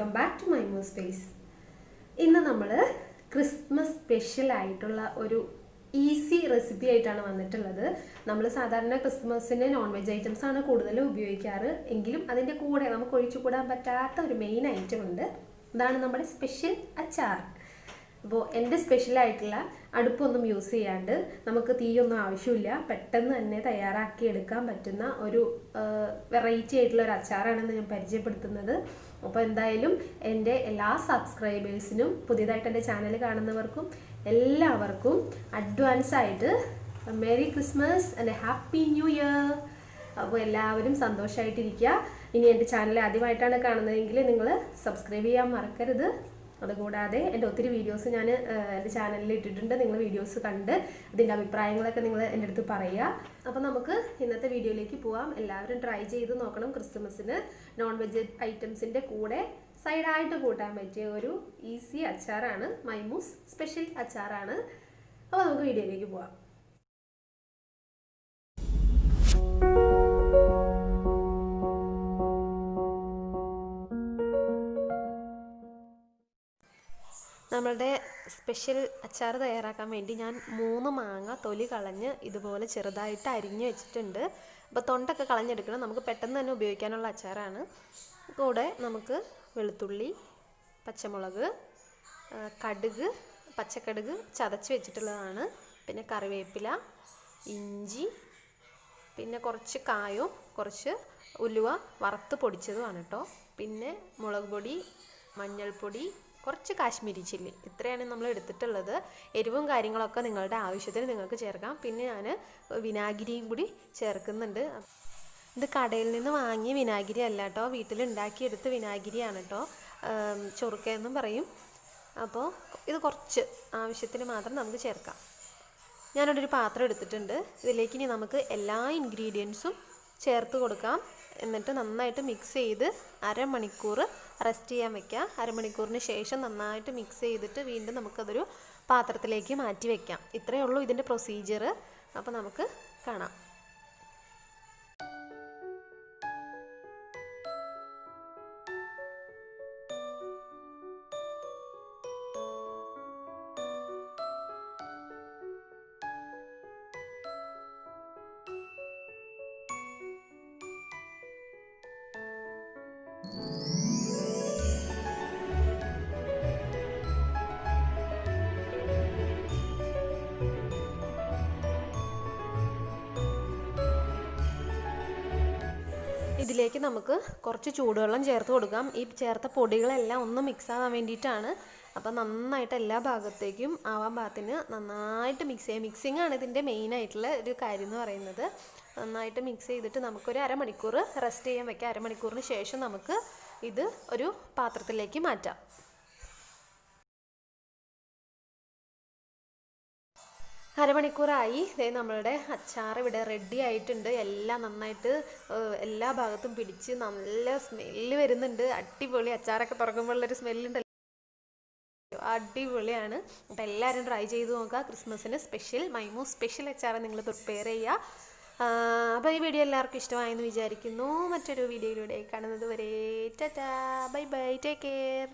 Welcome back to Mymuzzspace. ഇന്ന് നമ്മൾ Christmas special ആയിട്ടുള്ള ഒരു ഈസി റെസിപ്പി ആയിട്ടാണ് വന്നിട്ടുള്ളത്. നമ്മൾ സാധാരണ ക്രിസ്മസിന് നോൺ വെജ് ഐറ്റംസ് ആണ് കൂടുതൽ ഉപയോഗിക്കാറ്. എങ്കിലും അതിൻ്റെ കൂടെ നമുക്ക് ഒഴിച്ചുകൂടാൻ പറ്റാത്ത ഒരു മെയിൻ ഐറ്റം ഉണ്ട്. അതാണ് നമ്മുടെ സ്പെഷ്യൽ അച്ചാർ. അപ്പോൾ എൻ്റെ സ്പെഷ്യലായിട്ടുള്ള അടുപ്പൊന്നും യൂസ് ചെയ്യാണ്ട് നമുക്ക് തീയൊന്നും ആവശ്യമില്ല, പെട്ടെന്ന് തന്നെ തയ്യാറാക്കി എടുക്കാൻ പറ്റുന്ന ഒരു വെറൈറ്റി ആയിട്ടുള്ള ഒരു അച്ചാറാണെന്ന് ഞാൻ പരിചയപ്പെടുത്തുന്നത്. അപ്പോൾ എന്തായാലും എൻ്റെ എല്ലാ സബ്സ്ക്രൈബേഴ്സിനും പുതിയതായിട്ട് എൻ്റെ ചാനൽ കാണുന്നവർക്കും എല്ലാവർക്കും അഡ്വാൻസ് ആയിട്ട് merry Christmas and happy new year. അപ്പോൾ എല്ലാവരും സന്തോഷമായിട്ടിരിക്കുക. ഇനി എൻ്റെ ചാനൽ ആദ്യമായിട്ടാണ് കാണുന്നതെങ്കിൽ നിങ്ങൾ സബ്സ്ക്രൈബ് ചെയ്യാൻ മറക്കരുത്. അതുകൂടാതെ എൻ്റെ ഒത്തിരി വീഡിയോസ് ഞാൻ എൻ്റെ ചാനലിൽ ഇട്ടിട്ടുണ്ട്. നിങ്ങൾ വീഡിയോസ് കണ്ട് അതിൻ്റെ അഭിപ്രായങ്ങളൊക്കെ നിങ്ങൾ എൻ്റെ അടുത്ത് പറയുക. അപ്പോൾ നമുക്ക് ഇന്നത്തെ വീഡിയോയിലേക്ക് പോവാം. എല്ലാവരും ട്രൈ ചെയ്ത് നോക്കണം. ക്രിസ്മസിന് നോൺ വെജ് ഐറ്റംസിൻ്റെ കൂടെ സൈഡായിട്ട് കൂട്ടാൻ പറ്റിയ ഒരു ഈസി അച്ചാറാണ്. മൈമൂസ് സ്പെഷ്യൽ അച്ചാറാണ്. അപ്പോൾ നമുക്ക് വീഡിയോയിലേക്ക് പോവാം. നമ്മളുടെ സ്പെഷ്യൽ അച്ചാർ തയ്യാറാക്കാൻ വേണ്ടി ഞാൻ 3 മാങ്ങ തൊലി കളഞ്ഞ് ഇതുപോലെ ചെറുതായിട്ട് അരിഞ്ഞ് വെച്ചിട്ടുണ്ട്. അപ്പോൾ തൊണ്ടൊക്കെ കളഞ്ഞെടുക്കണം. നമുക്ക് പെട്ടെന്ന് തന്നെ ഉപയോഗിക്കാനുള്ള അച്ചാറാണ്. കൂടെ നമുക്ക് വെളുത്തുള്ളി, പച്ചമുളക്, കടുക്, പച്ചക്കടുക് ചതച്ച് വെച്ചിട്ടുള്ളതാണ്. പിന്നെ കറിവേപ്പില, ഇഞ്ചി, പിന്നെ കുറച്ച് കായവും കുറച്ച് ഉലുവ വറുത്ത് പൊടിച്ചതുമാണ് കേട്ടോ. പിന്നെ മുളക് പൊടി, മഞ്ഞൾപ്പൊടി, കുറച്ച് കാശ്മീരി ചില്ലി, ഇത്രയാണ് നമ്മൾ എടുത്തിട്ടുള്ളത്. എരിവും കാര്യങ്ങളൊക്കെ നിങ്ങളുടെ ആവശ്യത്തിന് നിങ്ങൾക്ക് ചേർക്കാം. പിന്നെ ഞാൻ വിനാഗിരിയും കൂടി ചേർക്കുന്നുണ്ട്. ഇത് കടയിൽ നിന്ന് വാങ്ങിയ വിനാഗിരി അല്ല കേട്ടോ, വീട്ടിലുണ്ടാക്കിയെടുത്ത വിനാഗിരിയാണ് കേട്ടോ. ചൊറുക്കയെന്നും പറയും. അപ്പോൾ ഇത് കുറച്ച് ആവശ്യത്തിന് മാത്രം നമുക്ക് ചേർക്കാം. ഞാനിവിടെ ഒരു പാത്രം എടുത്തിട്ടുണ്ട്. ഇതിലേക്ക് ഇനി നമുക്ക് എല്ലാ ഇൻഗ്രീഡിയൻസും ചേർത്ത് കൊടുക്കാം. എന്നിട്ട് നന്നായിട്ട് മിക്സ് ചെയ്ത് അരമണിക്കൂർ റെസ്റ്റ് ചെയ്യാൻ വയ്ക്കുക. അരമണിക്കൂറിന് ശേഷം നന്നായിട്ട് മിക്സ് ചെയ്തിട്ട് വീണ്ടും നമുക്കതൊരു പാത്രത്തിലേക്ക് മാറ്റി വയ്ക്കാം. ഇത്രയേ ഉള്ളൂ ഇതിൻ്റെ പ്രൊസീജിയർ. അപ്പോൾ നമുക്ക് കാണാം. ഇതിലേക്ക് നമുക്ക് കുറച്ച് ചൂടുവെള്ളം ചേർത്ത് കൊടുക്കാം. ഈ ചേർത്ത പൊടികളെല്ലാം ഒന്ന് മിക്സ് ആവാൻ വേണ്ടിയിട്ടാണ്. അപ്പം നന്നായിട്ട് എല്ലാ ഭാഗത്തേക്കും ആവാൻ പാകത്തിന് നന്നായിട്ട് മിക്സ് ചെയ്യാം. മിക്സിംഗ് ആണ് ഇതിൻ്റെ മെയിനായിട്ടുള്ള ഒരു കാര്യം എന്ന് പറയുന്നത്. നന്നായിട്ട് മിക്സ് ചെയ്തിട്ട് നമുക്കൊരു അരമണിക്കൂർ റെസ്റ്റ് ചെയ്യാൻ വയ്ക്കാം. അരമണിക്കൂറിന് ശേഷം നമുക്ക് ഇത് ഒരു പാത്രത്തിലേക്ക് മാറ്റാം. അരമണിക്കൂറായി. നമ്മളുടെ അച്ചാർ ഇവിടെ റെഡി ആയിട്ടുണ്ട്. എല്ലാം നന്നായിട്ട് എല്ലാ ഭാഗത്തും പിടിച്ച് നല്ല സ്മെല്ല് വരുന്നുണ്ട്. അടിപൊളി. അച്ചാറൊക്കെ തുറക്കുമ്പോഴുള്ളൊരു സ്മെല്ലുണ്ടല്ലോ, അടിപൊളിയാണ്. അപ്പോൾ എല്ലാവരും ട്രൈ ചെയ്ത് നോക്കുക. ക്രിസ്മസിന് സ്പെഷ്യൽ മൈമൂസ് സ്പെഷ്യൽ അച്ചാർ നിങ്ങൾ പ്രിപ്പയർ ചെയ്യുക. അപ്പോൾ ഈ വീഡിയോ എല്ലാവർക്കും ഇഷ്ടമായെന്ന് വിചാരിക്കുന്നു. മറ്റൊരു വീഡിയോയിലൂടെ കാണുന്നത് വരെ Tata, bye bye, take care.